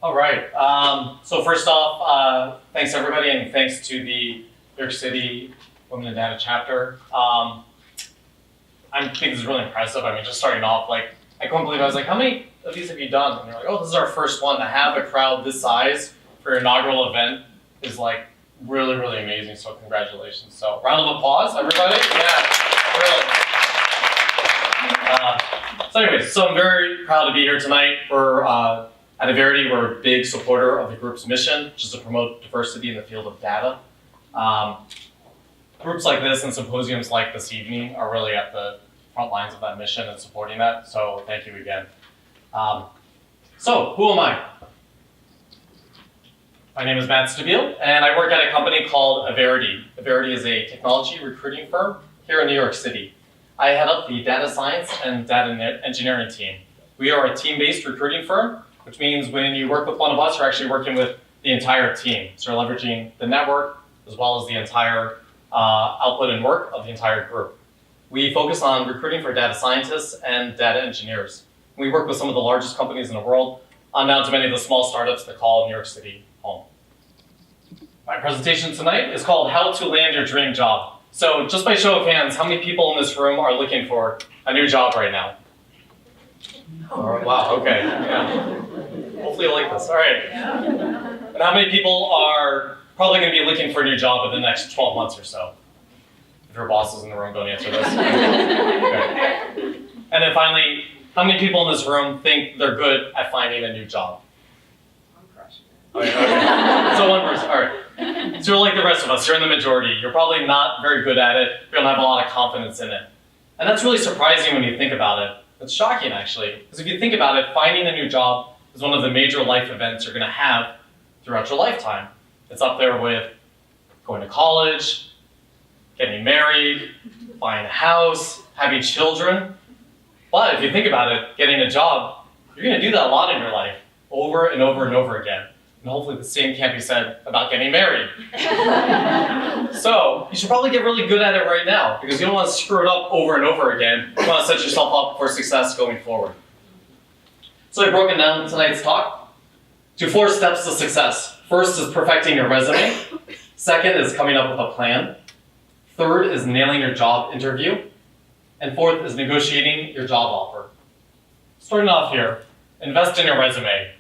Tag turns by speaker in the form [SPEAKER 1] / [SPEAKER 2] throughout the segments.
[SPEAKER 1] All right. So first off, thanks everybody, and thanks to the New York City Women in Data chapter. I think this is really impressive. I mean, just starting off, like, I couldn't believe I was like, how many of these have you done? And they're like, oh, this is our first one. To have a crowd this size for your inaugural event is like really, really amazing. So congratulations. So round of applause, everybody. Yeah, really. So anyways, so I'm very proud to be here tonight. We're at Averity, we're a big supporter of the group's mission, which is to promote diversity in the field of data. Groups like this and symposiums like this evening are really at the front lines of that mission and supporting that, so thank you again. So, who am I? My name is Matt Stabile, and I work at a company called Averity. Averity is a technology recruiting firm here in New York City. I head up the data science and data engineering team. We are a team-based recruiting firm, which means when you work with one of us, you're actually working with the entire team. So you're leveraging the network as well as the entire output and work of the entire group. We focus on recruiting for data scientists and data engineers. We work with some of the largest companies in the world, on down to many of the small startups that call New York City home. My presentation tonight is called How to Land Your Dream Job. So just by show of hands, how many people in this room are looking for a new job right now? Oh, wow, okay, yeah. Hopefully you like this, all right. And how many people are probably gonna be looking for a new job in the next 12 months or so? If your boss is in the room, don't answer this. Okay. And then finally, how many people in this room think they're good at finding a new job?
[SPEAKER 2] I'm crushing it.
[SPEAKER 1] Okay. So one person, all right. So you're like the rest of us, you're in the majority. You're probably not very good at it. You don't have a lot of confidence in it. And that's really surprising when you think about it. It's shocking, actually, because if you think about it, finding a new job is one of the major life events you're going to have throughout your lifetime. It's up there with going to college, getting married, buying a house, having children. But if you think about it, getting a job, you're going to do that a lot in your life, over and over and over again. And hopefully the same can't be said about getting married. So you should probably get really good at it right now, because you don't want to screw it up over and over again. You want to set yourself up for success going forward. So I've broken down tonight's talk to 4 steps to success. First is perfecting your resume. Second is coming up with a plan. Third is nailing your job interview. And fourth is negotiating your job offer. Starting off here, invest in your resume.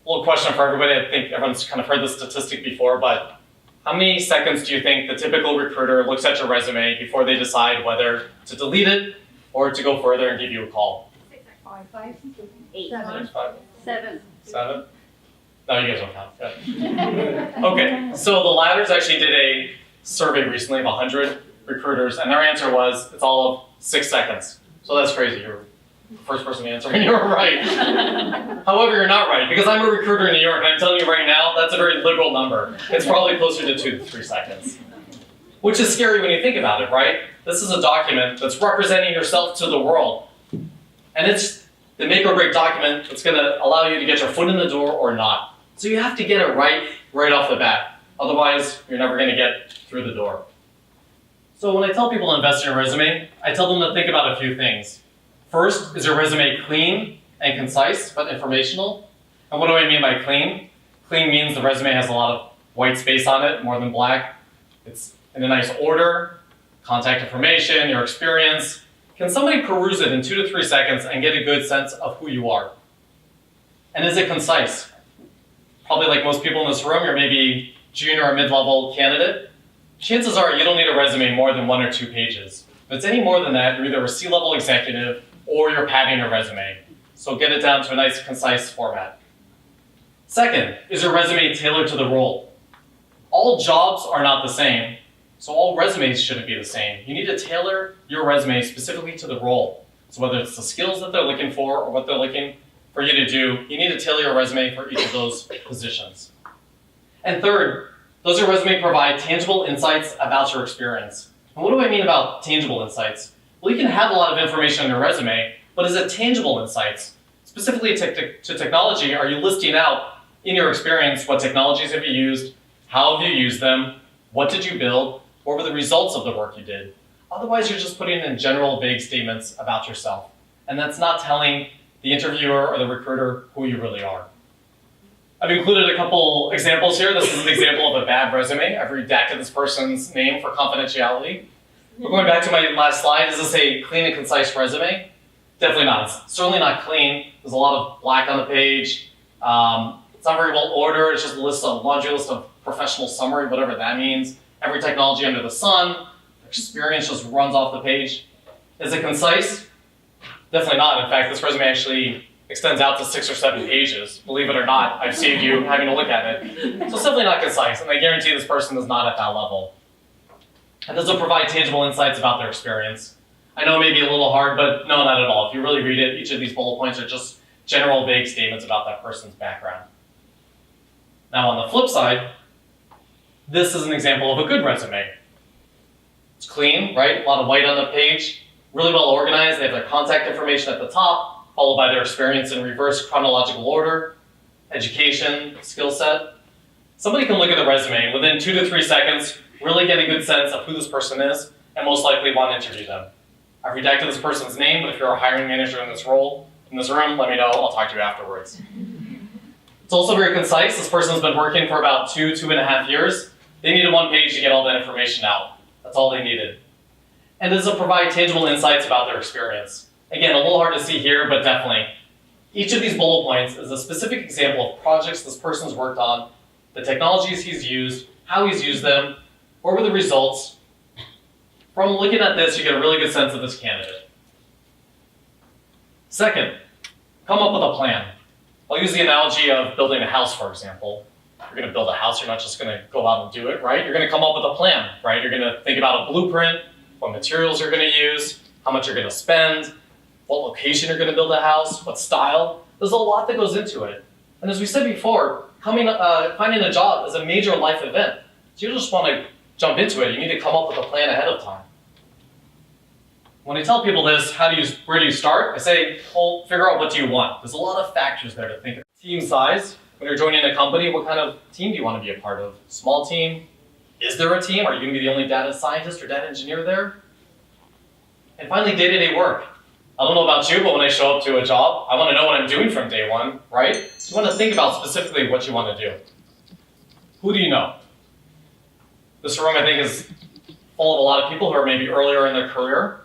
[SPEAKER 1] A little question for everybody. I think everyone's kind of heard this statistic before, but how many seconds do you think the typical recruiter looks at your resume before they decide whether to delete it or to go further and give you a call?
[SPEAKER 2] 5, 8,
[SPEAKER 1] 7.
[SPEAKER 2] 7.
[SPEAKER 1] No, you guys don't count. Good. Okay, so the Ladders actually did a survey recently of 100 recruiters, and their answer was it's all of 6 seconds. So that's crazy. You're the first person to answer, and you were right. However, you're not right, because I'm a recruiter in New York, and I'm telling you right now, that's a very liberal number. It's probably closer to 2 to 3 seconds. Which is scary when you think about it, right? This is a document that's representing yourself to the world. And it's the make or break document that's gonna allow you to get your foot in the door or not. So you have to get it right off the bat. Otherwise, you're never gonna get through the door. So when I tell people to invest in your resume, I tell them to think about a few things. First, is your resume clean and concise, but informational? And what do I mean by clean? Clean means the resume has a lot of white space on it, more than black. It's in a nice order, contact information, your experience. Can somebody peruse it in 2 to 3 seconds and get a good sense of who you are? And is it concise? Probably like most people in this room, you're maybe junior or mid-level candidate. Chances are you don't need a resume more than 1 or 2 pages. If it's any more than that, you're either a C-level executive or you're padding your resume. So get it down to a nice, concise format. Second, is your resume tailored to the role? All jobs are not the same, so all resumes shouldn't be the same. You need to tailor your resume specifically to the role. So whether it's the skills that they're looking for or what they're looking for you to do, you need to tailor your resume for each of those positions. And third, does your resume provide tangible insights about your experience? And what do I mean about tangible insights? Well, you can have a lot of information on your resume, but is it tangible insights? Specifically to technology, are you listing out in your experience what technologies have you used, how have you used them, what did you build, what were the results of the work you did? Otherwise, you're just putting in general, vague statements about yourself. And that's not telling the interviewer or the recruiter who you really are. I've included a couple examples here. This is an example of a bad resume. I've redacted this person's name for confidentiality. But going back to my last slide, is this a clean and concise resume? Definitely not. It's certainly not clean. There's a lot of black on the page. It's not very well ordered. It's just a laundry list of professional summary, whatever that means. Every technology under the sun. Experience just runs off the page. Is it concise? Definitely not. In fact, this resume actually extends out to 6 or 7 pages. Believe it or not, I've saved you having to look at it. So it's definitely not concise, and I guarantee this person is not at that level. And does it provide tangible insights about their experience? I know it may be a little hard, but no, not at all. If you really read it, each of these bullet points are just general vague statements about that person's background. Now on the flip side, this is an example of a good resume. It's clean, right? A lot of white on the page, really well organized. They have their contact information at the top, followed by their experience in reverse chronological order, education, skill set. Somebody can look at the resume and within 2 to 3 seconds, really get a good sense of who this person is and most likely want to interview them. I've redacted this person's name, but if you're a hiring manager in this role, in this room, let me know, I'll talk to you afterwards. It's also very concise. This person's been working for about 2.5 years. They needed 1 page to get all that information out. That's all they needed. And does it provide tangible insights about their experience? Again, a little hard to see here, but definitely. Each of these bullet points is a specific example of projects this person's worked on, the technologies he's used, how he's used them, what were the results. From looking at this, you get a really good sense of this candidate. Second, come up with a plan. I'll use the analogy of building a house, for example. You're going to build a house, you're not just going to go out and do it, right? You're going to come up with a plan, right? You're going to think about a blueprint, what materials you're going to use, how much you're going to spend, what location you're going to build a house, what style. There's a lot that goes into it. And as we said before, finding a job is a major life event. So you don't just want to jump into it. You need to come up with a plan ahead of time. When I tell people this, where do you start? I say, well, figure out what do you want. There's a lot of factors there to think of. Team size. When you're joining a company, what kind of team do you want to be a part of? Small team? Is there a team? Are you going to be the only data scientist or data engineer there? And finally, day-to-day work. I don't know about you, but when I show up to a job, I want to know what I'm doing from day one, right? So you want to think about specifically what you want to do. Who do you know? This room, I think, is full of a lot of people who are maybe earlier in their career.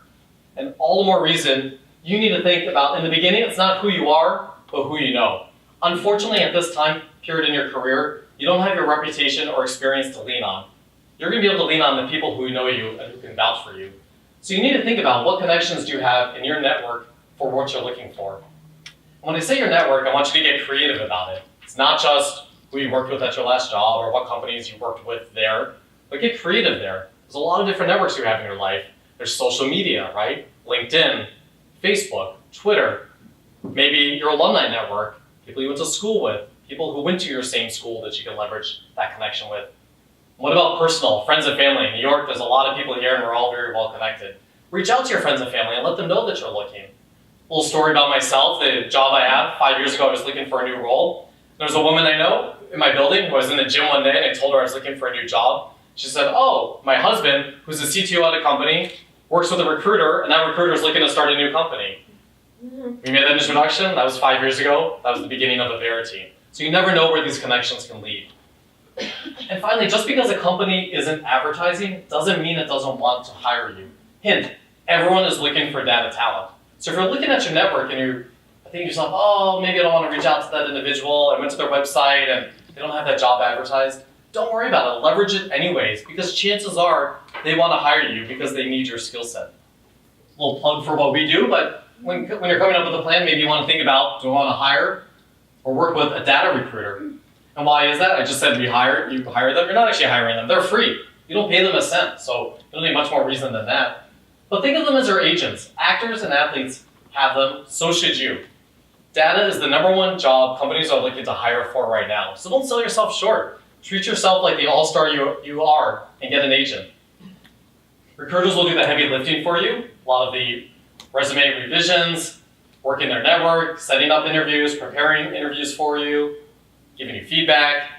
[SPEAKER 1] And all the more reason you need to think about, in the beginning, it's not who you are, but who you know. Unfortunately, at this time period in your career, you don't have your reputation or experience to lean on. You're going to be able to lean on the people who know you and who can vouch for you. So you need to think about what connections do you have in your network for what you're looking for. When I say your network, I want you to get creative about it. It's not just who you worked with at your last job or what companies you worked with there, but get creative there. There's a lot of different networks you have in your life. There's social media, right? LinkedIn, Facebook, Twitter, maybe your alumni network, people you went to school with, people who went to your same school that you can leverage that connection with. What about personal, friends and family? In New York, there's a lot of people here and we're all very well connected. Reach out to your friends and family and let them know that you're looking. A little story about myself, the job I have, 5 years ago I was looking for a new role. There's a woman I know in my building who was in the gym one day and I told her I was looking for a new job. She said, oh, my husband, who's a CTO at a company, works with a recruiter and that recruiter is looking to start a new company. We made that introduction, that was 5 years ago. That was the beginning of Averity. So you never know where these connections can lead. And finally, just because a company isn't advertising doesn't mean it doesn't want to hire you. Hint, everyone is looking for data talent. So if you're looking at your network and you're thinking to yourself, oh, maybe I don't want to reach out to that individual, I went to their website and they don't have that job advertised, don't worry about it, leverage it anyways, because chances are they want to hire you because they need your skill set. A little plug for what we do, but when you're coming up with a plan, maybe you want to think about, do I want to hire or work with a data recruiter? And why is that? I just said you hire them. You're not actually hiring them. They're free. You don't pay them a cent, so you don't need much more reason than that. But think of them as your agents. Actors and athletes have them, so should you. Data is the #1 job companies are looking to hire for right now. So don't sell yourself short. Treat yourself like the all-star you are and get an agent. Recruiters will do the heavy lifting for you. A lot of the resume revisions, working their network, setting up interviews, preparing interviews for you, giving you feedback,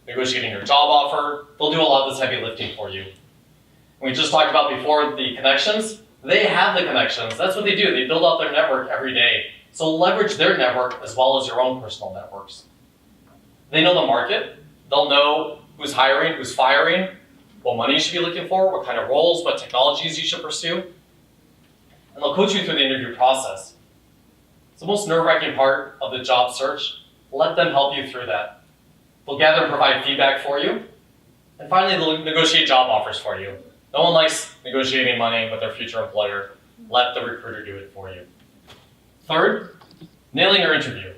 [SPEAKER 1] negotiating your job offer. They'll do a lot of this heavy lifting for you. We just talked about before the connections. They have the connections. That's what they do. They build out their network every day. So leverage their network as well as your own personal networks. They know the market. They'll know who's hiring, who's firing, what money you should be looking for, what kind of roles, what technologies you should pursue. And they'll coach you through the interview process. It's the most nerve-wracking part of the job search. Let them help you through that. They'll gather and provide feedback for you. And finally, they'll negotiate job offers for you. No one likes negotiating money with their future employer. Let the recruiter do it for you. Third, nailing your interview.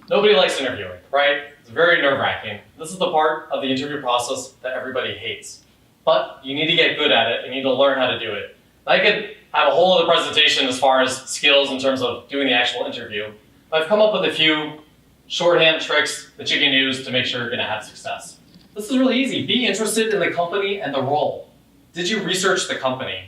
[SPEAKER 1] Nobody likes interviewing, right? It's very nerve-wracking. This is the part of the interview process that everybody hates. But you need to get good at it, and you need to learn how to do it. I could have a whole other presentation as far as skills in terms of doing the actual interview. I've come up with a few shorthand tricks that you can use to make sure you're going to have success. This is really easy. Be interested in the company and the role. Did you research the company?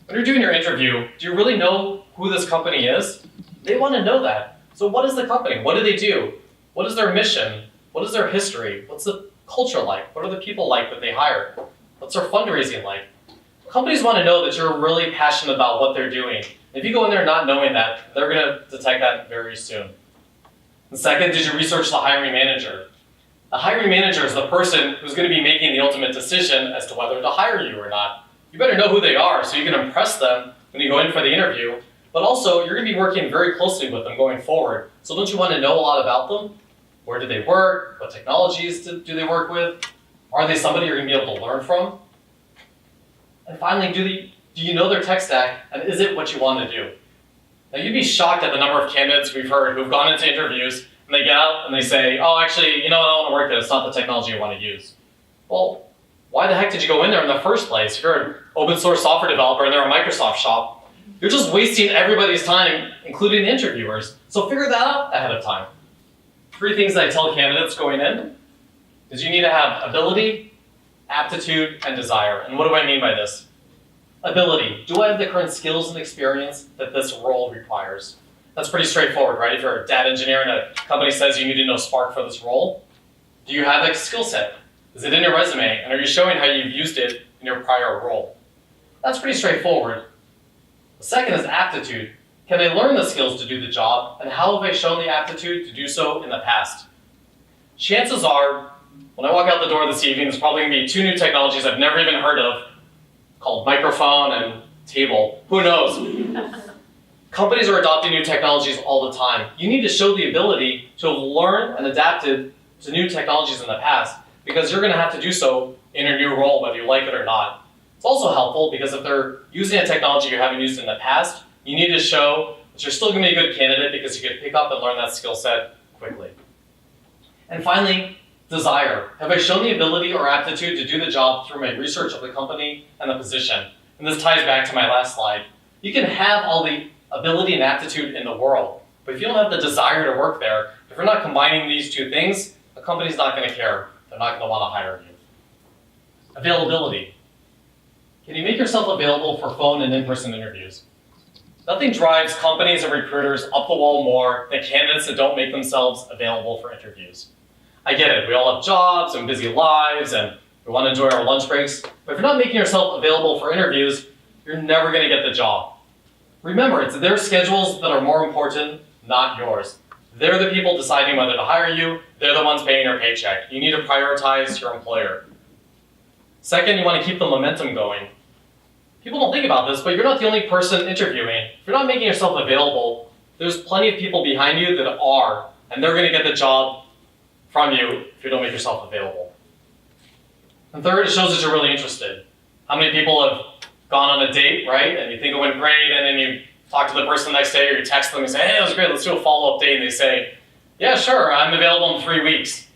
[SPEAKER 1] When you're doing your interview, do you really know who this company is? They want to know that. So what is the company? What do they do? What is their mission? What is their history? What's the culture like? What are the people like that they hire? What's their fundraising like? Companies want to know that you're really passionate about what they're doing. If you go in there not knowing that, they're going to detect that very soon. And second, did you research the hiring manager? The hiring manager is the person who's going to be making the ultimate decision as to whether to hire you or not. You better know who they are so you can impress them when you go in for the interview, but also you're going to be working very closely with them going forward. So don't you want to know a lot about them? Where do they work? What technologies do they work with? Are they somebody you're going to be able to learn from? And finally, do you know their tech stack, and is it what you want to do? Now, you'd be shocked at the number of candidates we've heard who've gone into interviews, and they get out and they say, oh, actually, you know what, I don't want to work there. It's not the technology I want to use. Well, why the heck did you go in there in the first place? If you're an open source software developer and they're a Microsoft shop, you're just wasting everybody's time, including the interviewers. So figure that out ahead of time. 3 things that I tell candidates going in is you need to have ability, aptitude, and desire. And what do I mean by this? Ability. Do I have the current skills and experience that this role requires? That's pretty straightforward, right? If you're a data engineer and a company says you need to know Spark for this role, do you have that skill set? Is it in your resume? And are you showing how you've used it in your prior role? That's pretty straightforward. The second is aptitude. Can I learn the skills to do the job? And how have I shown the aptitude to do so in the past? Chances are, when I walk out the door this evening, there's probably going to be 2 new technologies I've never even heard of, called microphone and table. Who knows? Companies are adopting new technologies all the time. You need to show the ability to have learned and adapted to new technologies in the past, because you're going to have to do so in your new role, whether you like it or not. It's also helpful because if they're using a technology you haven't used in the past, you need to show that you're still going to be a good candidate because you can pick up and learn that skill set quickly. And finally, desire. Have I shown the ability or aptitude to do the job through my research of the company and the position? And this ties back to my last slide. You can have all the ability and aptitude in the world, but if you don't have the desire to work there, if you're not combining these 2 things, a company's not going to care. They're not going to want to hire you. Availability. Can you make yourself available for phone and in-person interviews? Nothing drives companies and recruiters up the wall more than candidates that don't make themselves available for interviews. I get it. We all have jobs and busy lives, and we want to enjoy our lunch breaks. But if you're not making yourself available for interviews, you're never going to get the job. Remember, it's their schedules that are more important, not yours. They're the people deciding whether to hire you. They're the ones paying your paycheck. You need to prioritize your employer. Second, you want to keep the momentum going. People don't think about this, but you're not the only person interviewing. If you're not making yourself available, there's plenty of people behind you that are, and they're going to get the job from you if you don't make yourself available. And third, it shows that you're really interested. How many people have gone on a date, right? And you think it went great, and then you talk to the person the next day, or you text them and say, hey, it was great, let's do a follow-up date. And they say, yeah, sure, I'm available in 3 weeks.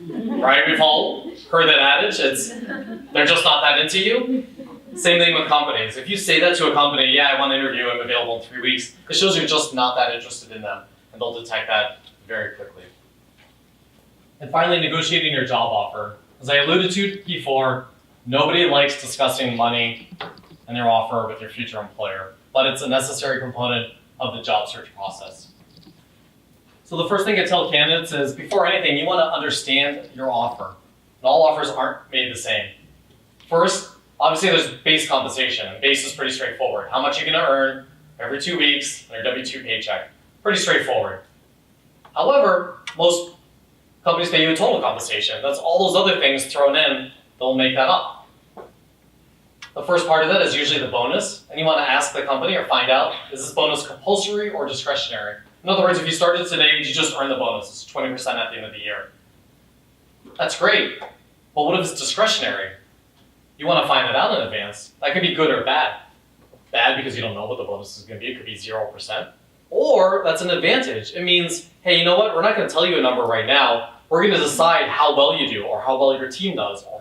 [SPEAKER 1] Right? We've all heard that adage. They're just not that into you. Same thing with companies. If you say that to a company, yeah, I want to interview, I'm available in 3 weeks, it shows you're just not that interested in them, and they'll detect that very quickly. And finally, negotiating your job offer. As I alluded to before, nobody likes discussing money and their offer with your future employer, but it's a necessary component of the job search process. So the first thing I tell candidates is, before anything, you want to understand your offer. And all offers aren't made the same. First, obviously there's base compensation, and base is pretty straightforward. How much you're going to earn every 2 weeks on your W-2 paycheck. Pretty straightforward. However, most Companies pay you a total compensation. That's all those other things thrown in that will make that up. The first part of that is usually the bonus, and you want to ask the company or find out, is this bonus compulsory or discretionary? In other words, if you started today, you just earn the bonus. It's 20% at the end of the year. That's great, but what if it's discretionary? You want to find that out in advance. That could be good or bad. Bad because you don't know what the bonus is going to be. It could be 0%. Or that's an advantage. It means, hey, you know what? We're not going to tell you a number right now. We're going to decide how well you do, or how well your team does, or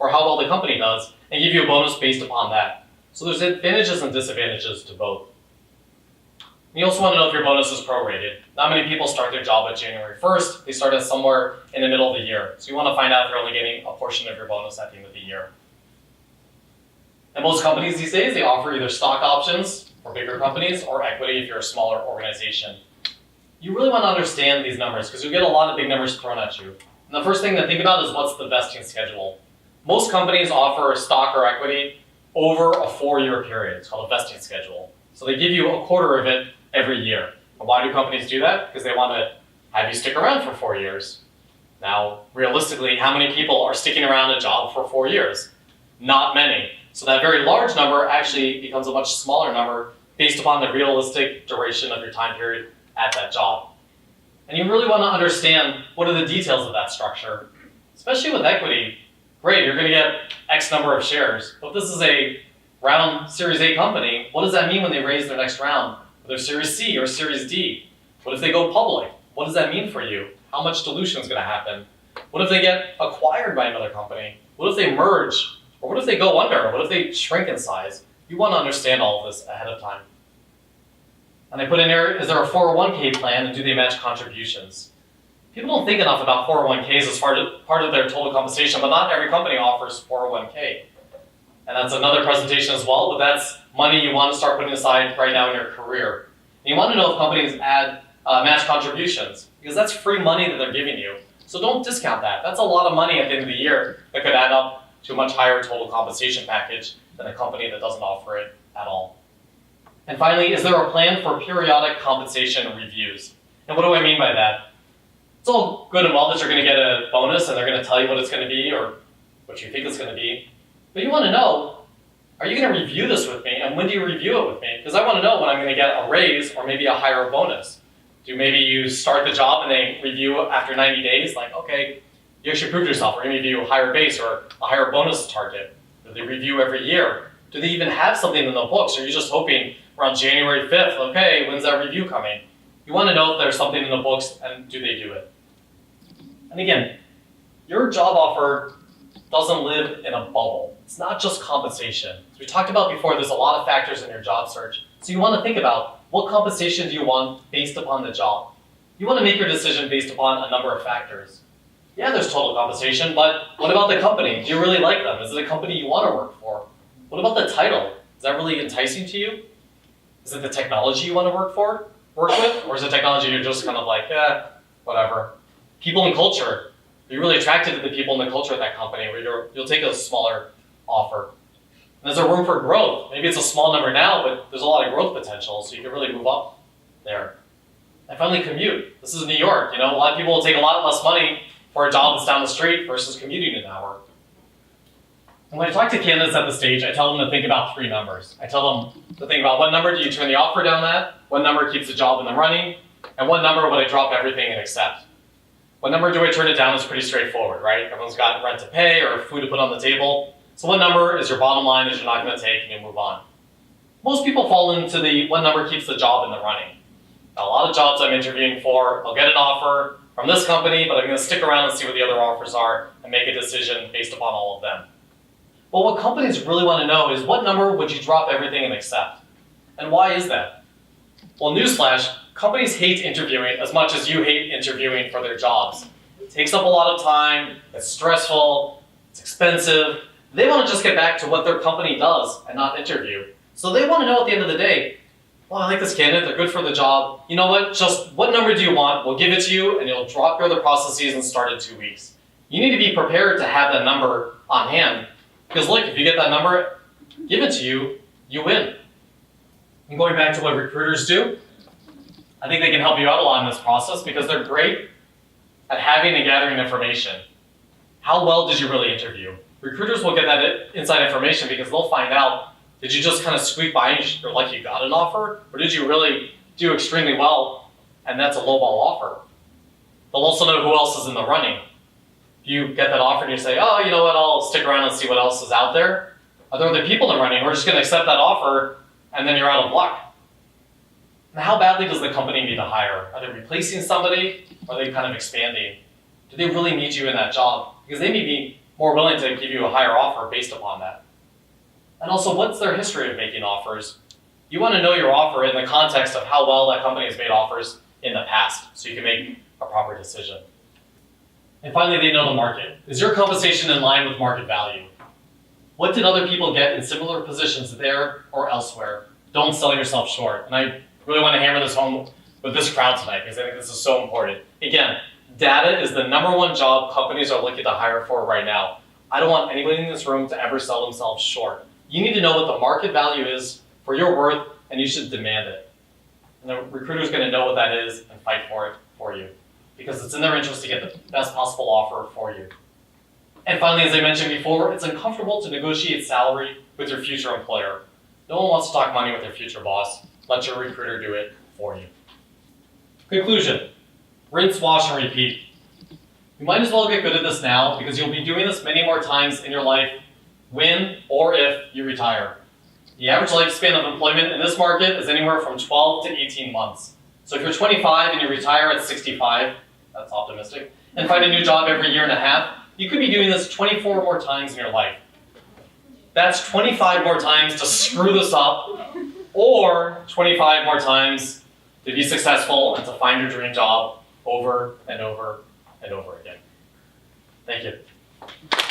[SPEAKER 1] how well the company does, and give you a bonus based upon that. So there's advantages and disadvantages to both. And you also want to know if your bonus is prorated. Not many people start their job at January 1st. They start at somewhere in the middle of the year. So you want to find out if you're only getting a portion of your bonus at the end of the year. And most companies these days, they offer either stock options for bigger companies or equity if you're a smaller organization. You really want to understand these numbers because you get a lot of big numbers thrown at you. And the first thing to think about is what's the vesting schedule. Most companies offer stock or equity over a 4-year period. It's called a vesting schedule. So they give you a quarter of it every year. And why do companies do that? Because they want to have you stick around for 4 years. Now, realistically, how many people are sticking around a job for 4 years? Not many. So that very large number actually becomes a much smaller number based upon the realistic duration of your time period at that job. And you really want to understand what are the details of that structure. Especially with equity, great, you're going to get X number of shares. But if this is a round Series A company, what does that mean when they raise their next round? Whether Series C or Series D? What if they go public? What does that mean for you? How much dilution is going to happen? What if they get acquired by another company? What if they merge? Or what if they go under? What if they shrink in size? You want to understand all of this ahead of time. And I put in there, is there a 401k plan and do they match contributions? People don't think enough about 401ks as part of their total compensation, but not every company offers 401k. And that's another presentation as well, but that's money you want to start putting aside right now in your career. And you want to know if companies match contributions, because that's free money that they're giving you. So don't discount that. That's a lot of money at the end of the year that could add up to a much higher total compensation package than a company that doesn't offer it at all. And finally, is there a plan for periodic compensation reviews? And what do I mean by that? It's all good and well that you're going to get a bonus and they're going to tell you what it's going to be or what you think it's going to be. But you want to know, are you going to review this with me? And when do you review it with me? Because I want to know when I'm going to get a raise or maybe a higher bonus. Do maybe you start the job and they review after 90 days, like, okay, you actually proved yourself. We're going to give you a higher base or a higher bonus target. Do they review every year? Do they even have something in the books? Or are you just hoping around January 5th, okay, when's that review coming? You want to know if there's something in the books and do they do it? And again, your job offer doesn't live in a bubble. It's not just compensation. As we talked about before, there's a lot of factors in your job search. So you want to think about what compensation do you want based upon the job. You want to make your decision based upon a number of factors. Yeah, there's total compensation, but what about the company? Do you really like them? Is it a company you want to work for? What about the title? Is that really enticing to you? Is it the technology you want to work with? Or is it technology you're just kind of like, whatever? People and culture. Are you really attracted to the people and the culture of that company where you'll take a smaller offer? And is there room for growth? Maybe it's a small number now, but there's a lot of growth potential, so you can really move up there. And finally, commute. This is New York. You know, a lot of people will take a lot less money for a job that's down the street versus commuting an hour. And when I talk to candidates at the stage, I tell them to think about 3 numbers. I tell them to think about what number do you turn the offer down at, what number keeps the job in the running, and what number would I drop everything and accept. What number do I turn it down is pretty straightforward, right? Everyone's got rent to pay or food to put on the table. So what number is your bottom line that you're not going to take and you move on? Most people fall into the what number keeps the job in the running. Now, a lot of jobs I'm interviewing for, I'll get an offer from this company, but I'm going to stick around and see what the other offers are and make a decision based upon all of them. But what companies really want to know is what number would you drop everything and accept? And why is that? Well, newsflash, companies hate interviewing as much as you hate interviewing for their jobs. It takes up a lot of time, it's stressful, it's expensive. They want to just get back to what their company does and not interview. So they want to know at the end of the day, well, I like this candidate, they're good for the job. You know what, just what number do you want? We'll give it to you and you'll drop your other processes and start in 2 weeks. You need to be prepared to have that number on hand. Because look, if you get that number given to you, you win. And going back to what recruiters do, I think they can help you out a lot in this process because they're great at having and gathering information. How well did you really interview? Recruiters will get that inside information because they'll find out, did you just kind of squeak by and you're like you got an offer? Or did you really do extremely well and that's a lowball offer? They'll also know who else is in the running. You get that offer and you say, oh, you know what, I'll stick around and see what else is out there. Are there other people in the running? We're just going to accept that offer and then you're out of luck. Now, how badly does the company need to hire? Are they replacing somebody? Or are they kind of expanding? Do they really need you in that job? Because they may be more willing to give you a higher offer based upon that. And also, what's their history of making offers? You want to know your offer in the context of how well that company has made offers in the past, so you can make a proper decision. And finally, they know the market. Is your compensation in line with market value? What did other people get in similar positions there or elsewhere? Don't sell yourself short. And I really want to hammer this home with this crowd tonight because I think this is so important. Again, data is the #1 job companies are looking to hire for right now. I don't want anybody in this room to ever sell themselves short. You need to know what the market value is for your worth, and you should demand it. And the recruiter's going to know what that is and fight for it for you, because it's in their interest to get the best possible offer for you. And finally, as I mentioned before, it's uncomfortable to negotiate salary with your future employer. No one wants to talk money with their future boss. Let your recruiter do it for you. Conclusion: rinse, wash, and repeat. You might as well get good at this now because you'll be doing this many more times in your life when or if you retire. The average lifespan of employment in this market is anywhere from 12 to 18 months. So if you're 25 and you retire at 65, that's optimistic, and find a new job every year and a half, you could be doing this 24 more times in your life. That's 25 more times to screw this up, or 25 more times to be successful and to find your dream job over and over and over again. Thank you.